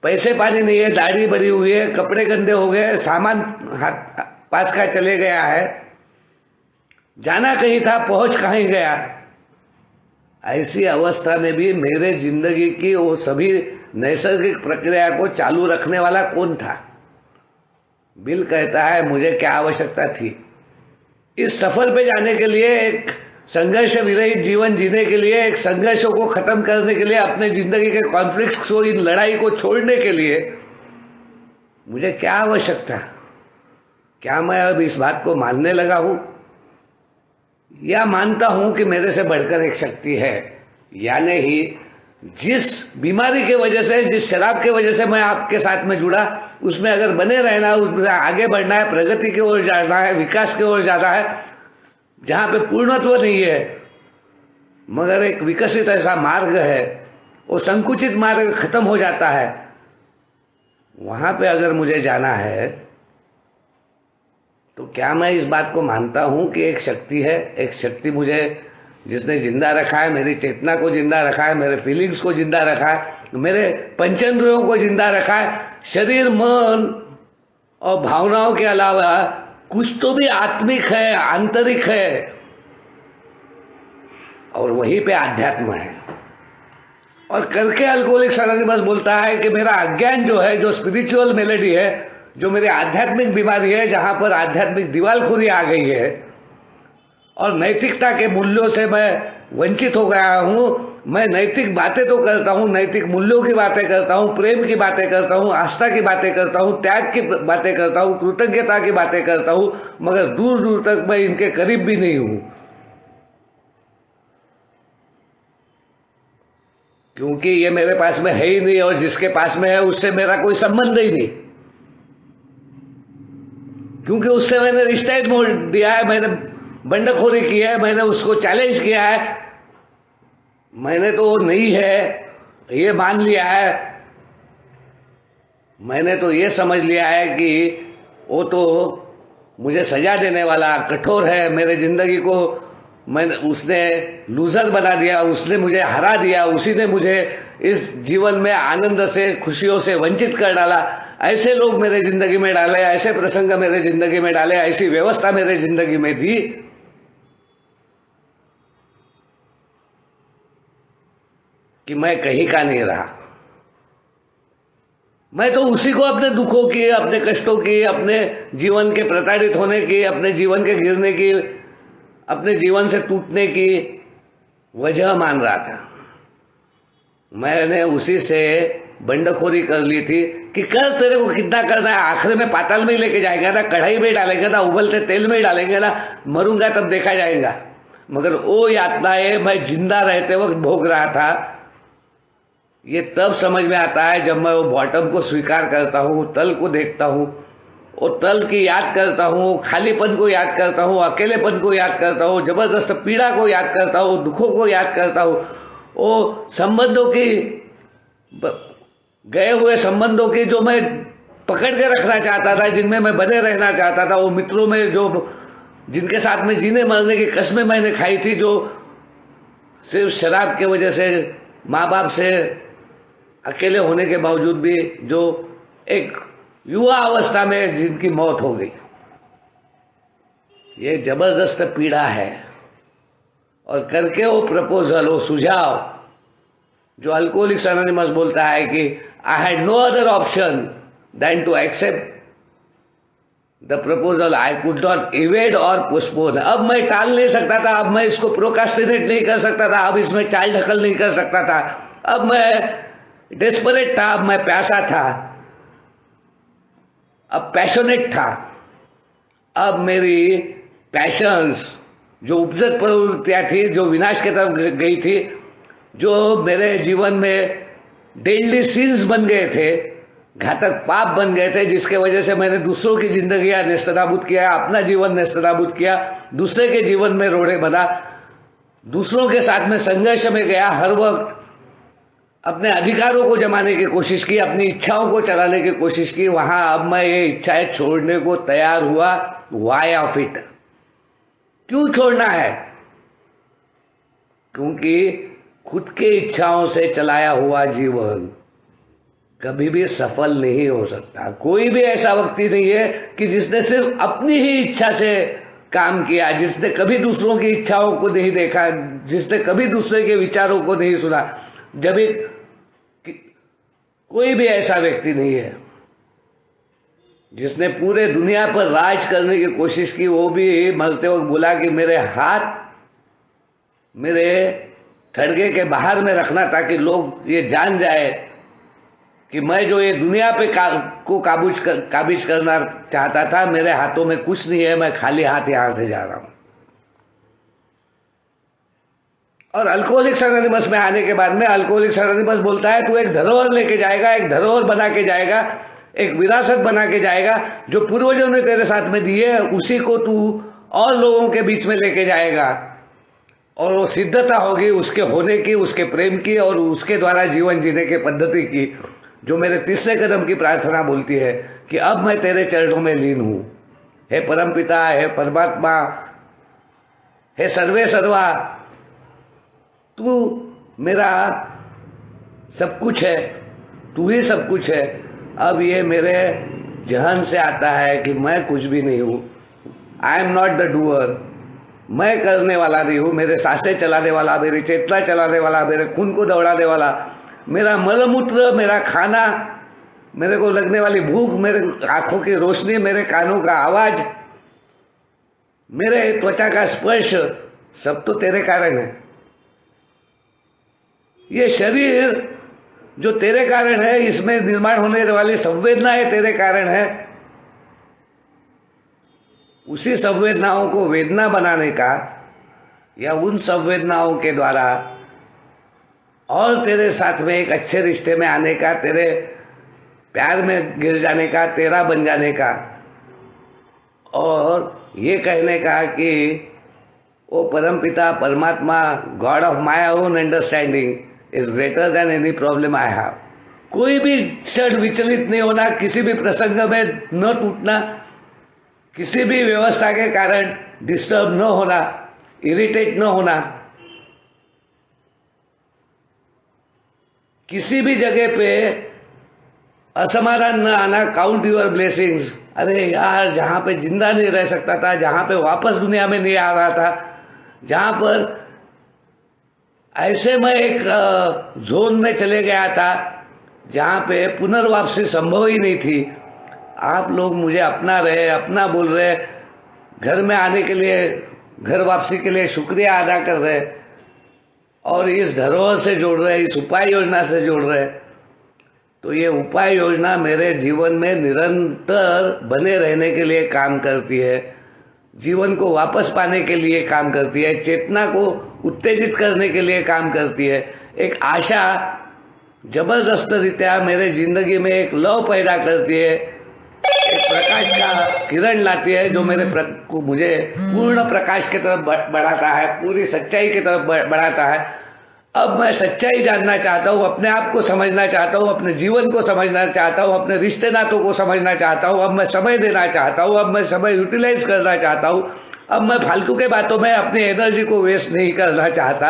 पैसे पानी नहीं है, दाढ़ी बढ़ी हुई है, कपड़े गंदे हो गए, सामान हाथ पास का चले गया है, जाना कहीं था, पहुंच कहीं गया। ऐसी अवस्था में भी मेरे जिंदगी की वो सभी नैसर्गिक प्रक्रिया को चालू रखने वाला कौन था? बिल कहता है, मुझे क्या आवश्यकता थी? इस सफर पे जाने के लिए, एक संघर्ष विरहित जीवन जीने के लिए, एक संघर्षों को खत्म करने के लिए, अपने जिंदगी के कॉन्फ्लिक्ट को, इन लड़ाई को छोड़ने के लिए मुझे क्या आवश्यकता? क्या मैं अब इस बात को मानने लगा हूं, या मानता हूं कि मेरे से बढ़कर एक शक्ति है? यानी ही जिस बीमारी के वजह से, जिस शराब के वजह से मैं आपके साथ में जुड़ा, उसमें अगर बने रहना, उसमें आगे बढ़ना है, प्रगति की ओर जाना है, विकास की ओर जाना है, जहां पे पूर्णत्व नहीं है मगर एक विकसित ऐसा मार्ग है, वो संकुचित मार्ग खत्म हो जाता है, वहां पे अगर मुझे जाना है तो क्या मैं इस बात को मानता हूं कि एक शक्ति है, एक शक्ति मुझे, जिसने जिंदा रखा है, मेरी चेतना को जिंदा रखा है, मेरे फीलिंग्स को जिंदा रखा है, मेरे पंचेंद्रियों को जिंदा रखा है, शरीर, मन और भावनाओं के अलावा कुछ तो भी आत्मिक है, आंतरिक है, और वहीं पे आध्यात्म है। और करके अल्कोहलिक्स अनोनिमस बोलता है कि मेरा अज्ञान जो है, जो स्पिरिचुअल मेलेडी है, जो मेरी आध्यात्मिक बीमारी है, जहां पर आध्यात्मिक दीवालखोरी आ गई है और नैतिकता के मूल्यों से मैं वंचित हो गया हूं। मैं नैतिक बातें तो करता हूं, नैतिक मूल्यों की बातें करता हूं, प्रेम की बातें करता हूं, आस्था की बातें करता हूं, त्याग की बातें करता हूं, कृतज्ञता की बातें करता हूं, मगर दूर दूर तक मैं इनके करीब भी नहीं हूं, क्योंकि ये मेरे पास में है ही नहीं, और जिसके पास में है उससे मेरा कोई संबंध ही नहीं, क्योंकि उससे मैंने रिश्ता ही मोड़ दिया है, मैंने बंडखोरी की है, मैंने उसको चैलेंज किया है, मैंने तो वो नहीं है ये मान लिया है, मैंने तो ये समझ लिया है कि वो तो मुझे सजा देने वाला कठोर है, मेरे जिंदगी को उसने लूजर बना दिया, उसने मुझे हरा दिया, उसी ने मुझे इस जीवन में आनंद से, खुशियों से वंचित कर डाला। ऐसे लोग मेरे जिंदगी में डाले, ऐसे प्रसंग मेरे जिंदगी में डाले, ऐसी व्यवस्था मेरे जिंदगी में दी कि मैं कहीं का नहीं रहा। मैं तो उसी को अपने दुखों की, अपने कष्टों की, अपने जीवन के प्रताड़ित होने की, अपने जीवन के गिरने की, अपने जीवन से टूटने की वजह मान रहा था। मैंने उसी से बंडखोरी कर ली थी कि कर, तेरे को कितना करना है, आखिर में पाताल में ही लेके जाएगा ना, कढ़ाई में डालेंगे ना, उबलते तेल में ही डालेंगे ना, मरूंगा तब देखा जाएगा। मगर वो यातनाएं मैं जिंदा रहते वक्त भोग रहा था। ये तब समझ में आता है जब मैं वो बॉटम को स्वीकार करता हूँ, तल को देखता हूँ, वो तल की याद करता हूँ, खालीपन को याद करता हूँ, अकेलेपन को याद करता हूँ, जबरदस्त पीड़ा को याद करता हूँ, दुखों को याद करता हूँ, वो संबंधों की, गए हुए संबंधों की जो मैं पकड़ के रखना चाहता था, जिनमें मैं बने रहना चाहता था, वो मित्रों में जो, जिनके साथ में जीने मरने की कसमें मैंने खाई थी, जो सिर्फ शराब के वजह से, माँ बाप से अकेले होने के बावजूद भी, जो एक युवा अवस्था में जिनकी मौत हो गई, ये जबरदस्त पीड़ा है। और करके वो प्रपोजल, वो सुझाव जो अल्कोहलिक्स एनोनिमस बोलता है कि I had no other option then to accept the proposal, I could not evade और पोस्टपोन। अब मैं टाल नहीं सकता था, अब मैं इसको प्रोकास्टिनेट नहीं कर सकता था, अब इसमें चाल ढकल नहीं कर सकता था, अब मैं डेस्परेट था, अब मैं प्यासा था, अब पैशनेट था। अब मेरी पैशंस, जो उपजत प्रवृत्तियां थी, जो विनाश की तरफ गई थी, जो मेरे जीवन में डेडली सीन्स बन गए थे, घातक पाप बन गए थे, जिसके वजह से मैंने दूसरों की जिंदगी नेस्तनाबूद किया, अपना जीवन नेस्तनाबूद किया, दूसरे के जीवन में रोड़े बना, दूसरों के साथ में संघर्ष में गया, हर वक्त अपने अधिकारों को जमाने की कोशिश की, अपनी इच्छाओं को चलाने की कोशिश की, वहां अब मैं ये इच्छाएं छोड़ने को तैयार हुआ। वाई ऑफ इट, क्यों छोड़ना है? क्योंकि खुद के इच्छाओं से चलाया हुआ जीवन कभी भी सफल नहीं हो सकता। कोई भी ऐसा व्यक्ति नहीं है कि जिसने सिर्फ अपनी ही इच्छा से काम किया, जिसने कभी दूसरों की इच्छाओं को नहीं देखा, जिसने कभी दूसरे के विचारों को नहीं सुना। जब कोई भी ऐसा व्यक्ति नहीं है जिसने पूरे दुनिया पर राज करने की कोशिश की। वो भी मरते वक्त बोला कि मेरे हाथ मेरे थड़गे के बाहर में रखना, ताकि लोग ये जान जाए कि मैं जो ये दुनिया पे काबिज करना चाहता था, मेरे हाथों में कुछ नहीं है, मैं खाली हाथ यहां से जा रहा हूं। और अल्कोहलिक्स एनोनिमस में आने के बाद में अल्कोहलिक्स एनोनिमस बोलता है तू एक धरोहर लेके जाएगा, एक धरोहर बना के जाएगा, एक विरासत बना के जाएगा, जो पूर्वजों ने तेरे साथ में दी है उसी को तू और लोगों के बीच में लेके जाएगा, और वो सिद्धता होगी उसके होने की, उसके प्रेम की, और उसके द्वारा जीवन जीने की पद्धति की, जो मेरे तीसरे कदम की प्रार्थना बोलती है कि अब मैं तेरे चरणों में लीन हूं। हे परमपिता, हे परमात्मा, हे सर्वे सर्वा, तू मेरा सब कुछ है, तू ही सब कुछ है। अब ये मेरे जहन से आता है कि मैं कुछ भी नहीं हूं। I am not the doer, मैं करने वाला नहीं हूं। मेरे सांसें चलाने वाला, मेरी चेतना चलाने वाला, मेरे खून को दौड़ाने वाला, मेरा मलमूत्र, मेरा खाना, मेरे को लगने वाली भूख, मेरे आंखों की रोशनी, मेरे कानों का आवाज, मेरे त्वचा का स्पर्श, सब तो तेरे कारण है। ये शरीर जो तेरे कारण है, इसमें निर्माण होने वाली संवेदनाएं तेरे कारण है। उसी संवेदनाओं को वेदना बनाने का, या उन संवेदनाओं के द्वारा और तेरे साथ में एक अच्छे रिश्ते में आने का, तेरे प्यार में गिर जाने का, तेरा बन जाने का, और ये कहने का कि ओ परमपिता परमात्मा, God of my own understanding is greater than any problem I have. कोई भी क्षण विचलित नहीं होना, किसी भी प्रसंग में न टूटना, किसी भी व्यवस्था के कारण डिस्टर्ब न होना, इरिटेट न होना, किसी भी जगह पे असमाधान न आना। Count your blessings. अरे यार, जहां पे जिंदा नहीं रह सकता था, जहां पे वापस दुनिया में नहीं आ रहा था, जहां पर ऐसे में एक जोन में चले गया था जहां पे पुनर्वापसी संभव ही नहीं थी, आप लोग मुझे अपना रहे, अपना बोल रहे, घर में आने के लिए, घर वापसी के लिए शुक्रिया अदा कर रहे, और इस धरोहर से जोड़ रहे, इस उपाय योजना से जोड़ रहे। तो ये उपाय योजना मेरे जीवन में निरंतर बने रहने के लिए काम करती है, जीवन को वापस पाने के लिए काम करती है, चेतना को उत्तेजित करने के लिए काम करती है। एक आशा जबरदस्त रीत्या मेरे जिंदगी में एक लव पैदा करती है, एक प्रकाश का किरण लाती है, जो मुझे पूर्ण प्रकाश की तरफ बढ़ाता है, पूरी सच्चाई की तरफ बढ़ाता है। अब मैं सच्चाई जानना चाहता हूँ, अपने आप को समझना चाहता हूँ, अपने जीवन को समझना चाहता हूँ, अपने रिश्ते नातों को समझना चाहता हूँ। अब मैं समय देना चाहता हूँ, अब मैं समय यूटिलाइज करना चाहता हूँ। अब मैं फालतू के बातों में अपनी एनर्जी को वेस्ट नहीं करना चाहता।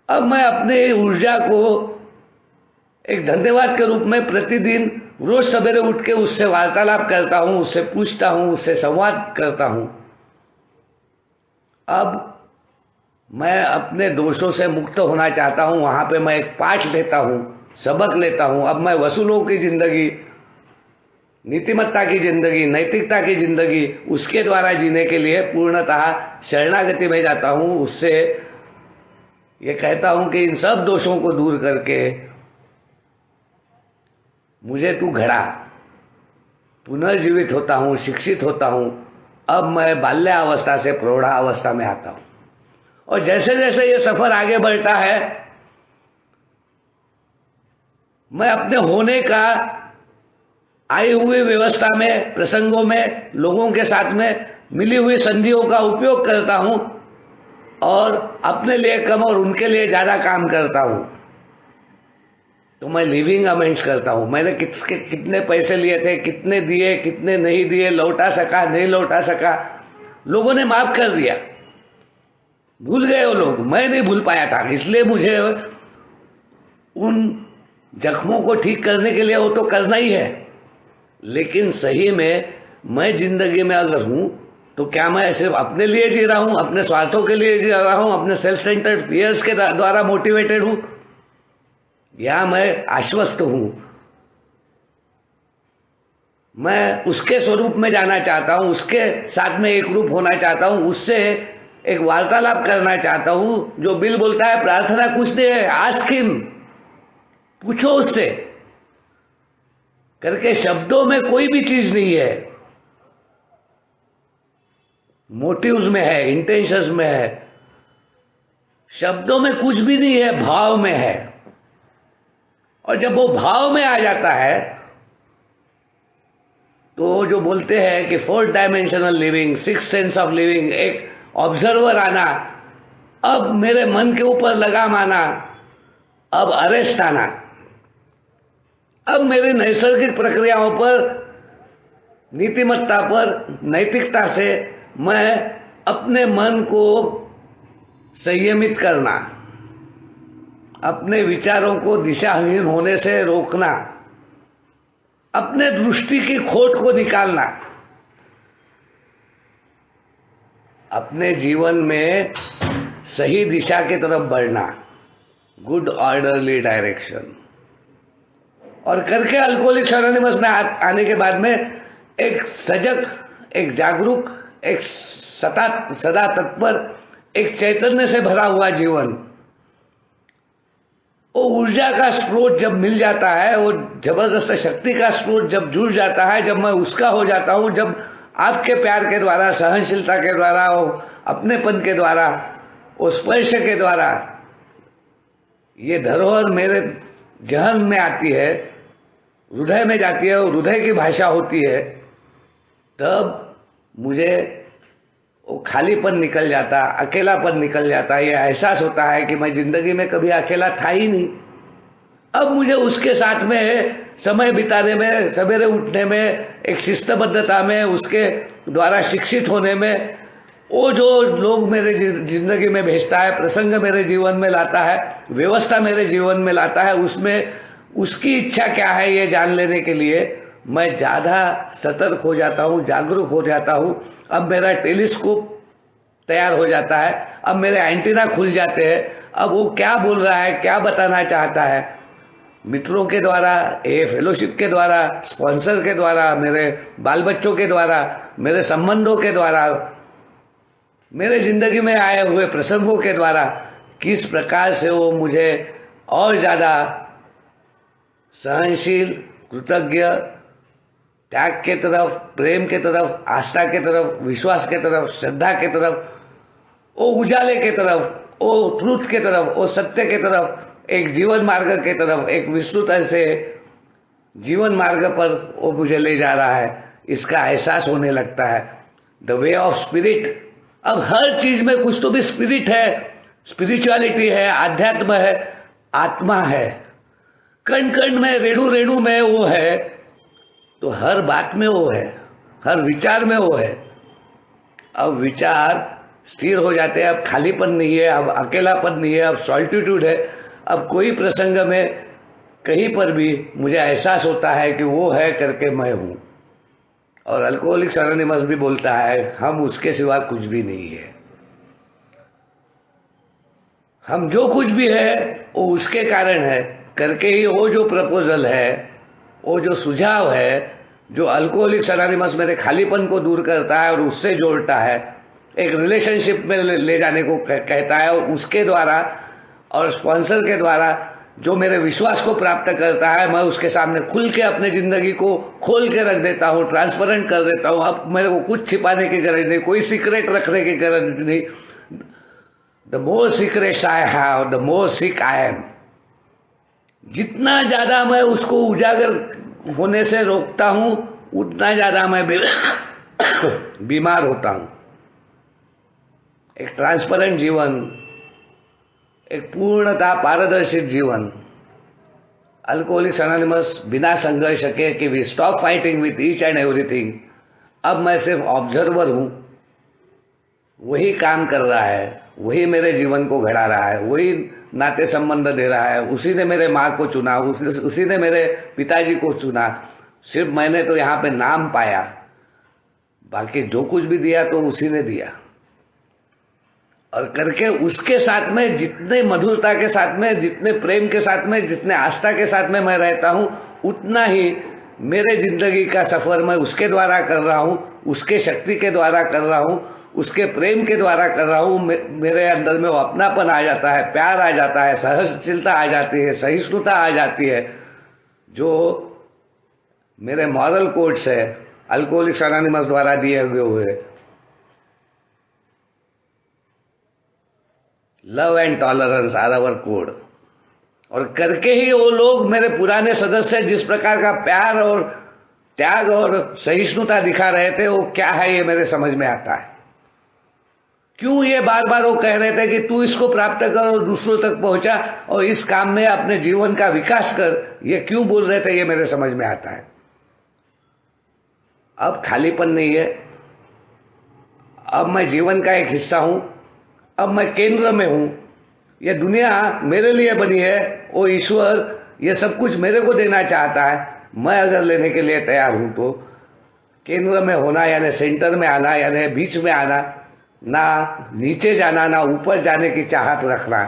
अब मैं अपनी ऊर्जा को एक धन्यवाद के रूप में प्रतिदिन रोज सवेरे उठ के उससे वार्तालाप करता हूं, उससे पूछता हूं, उससे संवाद करता हूं। अब मैं अपने दोषों से मुक्त होना चाहता हूं, वहां पे मैं एक पाठ लेता हूं, सबक लेता हूं। अब मैं वसूलों की जिंदगी, नीतिमत्ता की जिंदगी, नैतिकता की जिंदगी, उसके द्वारा जीने के लिए पूर्णतः शरणागति में जाता हूं। उससे ये कहता हूं कि इन सब दोषों को दूर करके मुझे तू घड़ा, पुनर्जीवित होता हूं, शिक्षित होता हूं। अब मैं बाल्यावस्था से प्रौढ़ावस्था में आता हूं, और जैसे जैसे ये सफर आगे बढ़ता है, मैं अपने होने का आई हुई व्यवस्था में, प्रसंगों में, लोगों के साथ में मिली हुई संधियों का उपयोग करता हूं और अपने लिए कम और उनके लिए ज्यादा काम करता हूं, तो मैं लिविंग अमेंड्स करता हूं। मैंने कितने पैसे लिए थे, कितने दिए, कितने नहीं दिए, लौटा सका, नहीं लौटा सका, लोगों ने माफ कर दिया, भूल गए वो लोग, मैं नहीं भूल पाया था। इसलिए मुझे उन जख्मों को ठीक करने के लिए वो तो करना ही है, लेकिन सही में मैं जिंदगी में अगर हूं तो क्या मैं सिर्फ अपने लिए जी रहा हूं, अपने स्वार्थों के लिए जी रहा हूं, अपने सेल्फ सेंटर्ड फियर्स के द्वारा मोटिवेटेड हूं, या मैं आश्वस्त हूं, मैं उसके स्वरूप में जाना चाहता हूं, उसके साथ में एक रूप होना चाहता हूं, उससे एक वार्तालाप करना चाहता हूं। जो बिल बोलता है प्रार्थना कुछ नहीं है, आस्क हिम, पूछो उससे करके, शब्दों में कोई भी चीज नहीं है, मोटिव्स में है, इंटेंशंस में है, शब्दों में कुछ भी नहीं है, भाव में है। और जब वो भाव में आ जाता है तो जो बोलते हैं कि 4 dimensional living, 6 sense of living, एक ऑब्जर्वर आना, अब मेरे मन के ऊपर लगाम आना, अब अरेस्ट आना, अब मेरी नैसर्गिक प्रक्रियाओं पर, नीतिमत्ता पर, नैतिकता से मैं अपने मन को संयमित करना, अपने विचारों को दिशाहीन होने से रोकना, अपने दृष्टि की खोट को निकालना, अपने जीवन में सही दिशा की तरफ बढ़ना, गुड ऑर्डरली डायरेक्शन। और करके अल्कोहलिक्स एनोनिमस में आने के बाद में एक सजग, एक जागरूक, एक सदा तत्पर, एक चैतन्य से भरा हुआ जीवन, वो ऊर्जा का स्रोत जब मिल जाता है, वो जबरदस्त शक्ति का स्रोत जब जुड़ जाता है, जब मैं उसका हो जाता हूं, जब आपके प्यार के द्वारा, सहनशीलता के द्वारा, अपनेपन के द्वारा, वो स्पर्श के द्वारा ये धरोहर मेरे जहन में आती है, हृदय में जाती है, और हृदय की भाषा होती है, तब मुझे वो खालीपन निकल जाता, अकेलापन निकल जाता, ये एहसास होता है कि मैं जिंदगी में कभी अकेला था ही नहीं। अब मुझे उसके साथ में समय बिताने में, सवेरे उठने में, एक शिस्तबद्धता में, उसके द्वारा शिक्षित होने में, वो जो लोग मेरे जिंदगी में भेजता है, प्रसंग मेरे जीवन में लाता है, व्यवस्था मेरे जीवन में लाता है, उसमें उसकी इच्छा क्या है ये जान लेने के लिए मैं ज्यादा सतर्क हो जाता हूं, जागरूक हो जाता हूं। अब मेरा टेलीस्कोप तैयार हो जाता है, अब मेरे एंटीना खुल जाते हैं, अब वो क्या बोल रहा है, क्या बताना चाहता है, मित्रों के द्वारा, ये फेलोशिप के द्वारा, स्पॉन्सर के द्वारा, मेरे बाल बच्चों के द्वारा, मेरे संबंधों के द्वारा, मेरे जिंदगी में आए हुए प्रसंगों के द्वारा, किस प्रकार से वो मुझे और ज्यादा सहनशील, कृतज्ञ, त्याग के तरफ, प्रेम के तरफ, आस्था के तरफ, विश्वास के तरफ, श्रद्धा के तरफ, वो उजाले के तरफ, वो ट्रूथ के तरफ, वो सत्य के तरफ, एक जीवन मार्ग के तरफ, एक विस्तृत ऐसे जीवन मार्ग पर वो मुझे ले जा रहा है, इसका एहसास होने लगता है। द वे ऑफ स्पिरिट, अब हर चीज में कुछ तो भी स्पिरिट है, स्पिरिचुअलिटी है, आध्यात्म है, आत्मा है, कण कण में, रेणु रेणु में वो है, तो हर बात में वो है, हर विचार में वो है। अब विचार स्थिर हो जाते हैं, अब खालीपन नहीं है, अब अकेलापन नहीं है, अब सॉलिट्यूड है, अब कोई प्रसंग में कहीं पर भी मुझे एहसास होता है कि वो है करके मैं हूं। और अल्कोहलिक्स एनोनिमस भी बोलता है हम उसके सिवा कुछ भी नहीं है, हम जो कुछ भी है वो उसके कारण है करके ही वो जो प्रपोजल है, वो जो सुझाव है, जो अल्कोहलिक्स एनोनिमस मेरे खालीपन को दूर करता है और उससे जोड़ता है, एक रिलेशनशिप में ले जाने को कहता है, उसके द्वारा और स्पॉन्सर के द्वारा जो मेरे विश्वास को प्राप्त करता है, मैं उसके सामने खुल के अपने जिंदगी को खोल के रख देता हूं, ट्रांसपेरेंट कर देता हूं। अब मेरे को कुछ छिपाने की गरज नहीं, कोई सीक्रेट रखने की गरज नहीं। The more secrets I have, the more sick I am. जितना ज्यादा मैं उसको उजागर होने से रोकता हूं, उतना ज्यादा मैं बीमार होता हूं। एक ट्रांसपेरेंट जीवन, एक पूर्णतः पारदर्शित जीवन। अल्कोहलिक्स एनोनिमस बिना संघर्ष के कि we stop fighting with each and everything, अब मैं सिर्फ ऑब्जर्वर हूं, वही काम कर रहा है, वही मेरे जीवन को घड़ा रहा है, वही नाते संबंध दे रहा है, उसी ने मेरे माँ को चुना, उसी ने मेरे पिताजी को चुना। सिर्फ मैंने तो यहां पे नाम पाया, बाकी जो कुछ भी दिया तो उसी ने दिया। और करके उसके साथ में जितने मधुरता के साथ में, जितने प्रेम के साथ में, जितने आस्था के साथ में मैं रहता हूं, उतना ही मेरे जिंदगी का सफर मैं उसके द्वारा कर रहा हूं, उसके शक्ति के द्वारा कर रहा हूं, उसके प्रेम के द्वारा कर रहा हूं। मेरे अंदर में वो अपनापन आ जाता है, प्यार आ जाता है, सहनशीलता आ जाती है, सहिष्णुता आ जाती है, जो मेरे मॉरल कोड्स है अल्कोहलिक्स एनोनिमस द्वारा दिए हुए love and tolerance are our code. और करके ही वो लोग, मेरे पुराने सदस्य, जिस प्रकार का प्यार और त्याग और सहिष्णुता दिखा रहे थे, वो क्या है ये मेरे समझ में आता है। क्यों ये बार बार वो कह रहे थे कि तू इसको प्राप्त कर और दूसरों तक पहुंचा और इस काम में अपने जीवन का विकास कर, ये क्यों बोल रहे थे ये मेरे समझ में आता है। अब खालीपन नहीं है, अब मैं जीवन का एक हिस्सा हूं, अब मैं केंद्र में हूं। ये दुनिया मेरे लिए बनी है, वो ईश्वर ये सब कुछ मेरे को देना चाहता है। मैं अगर लेने के लिए तैयार हूं तो केंद्र में होना, यानी सेंटर में आना, यानी बीच में आना, ना नीचे जाना, ना ऊपर जाने की चाहत रखना,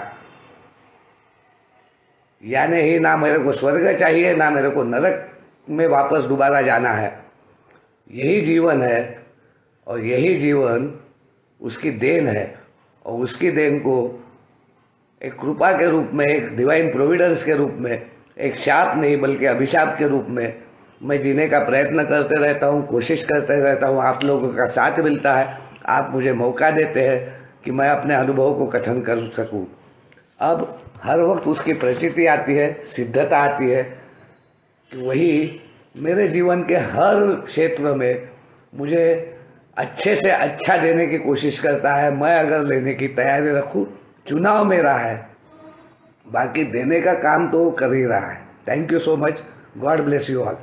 यानी ही ना मेरे को स्वर्ग चाहिए, ना मेरे को नरक में वापस दोबारा जाना है। यही जीवन है और यही जीवन उसकी देन है, और उसकी देन को एक कृपा के रूप में, एक डिवाइन प्रोविडेंस के रूप में, एक शाप नहीं बल्कि अभिशाप के रूप में मैं जीने का प्रयत्न करते रहता हूं, कोशिश करते रहता हूं। आप लोगों का साथ मिलता है, आप मुझे मौका देते हैं कि मैं अपने अनुभव को कथन कर सकूं। अब हर वक्त उसकी प्रचिति आती है, सिद्धता आती है कि वही मेरे जीवन के हर क्षेत्र में मुझे अच्छे से अच्छा देने की कोशिश करता है। मैं अगर लेने की तैयारी रखूं, चुनाव मेरा है, बाकी देने का काम तो कर ही रहा है। Thank you so much. God bless you all.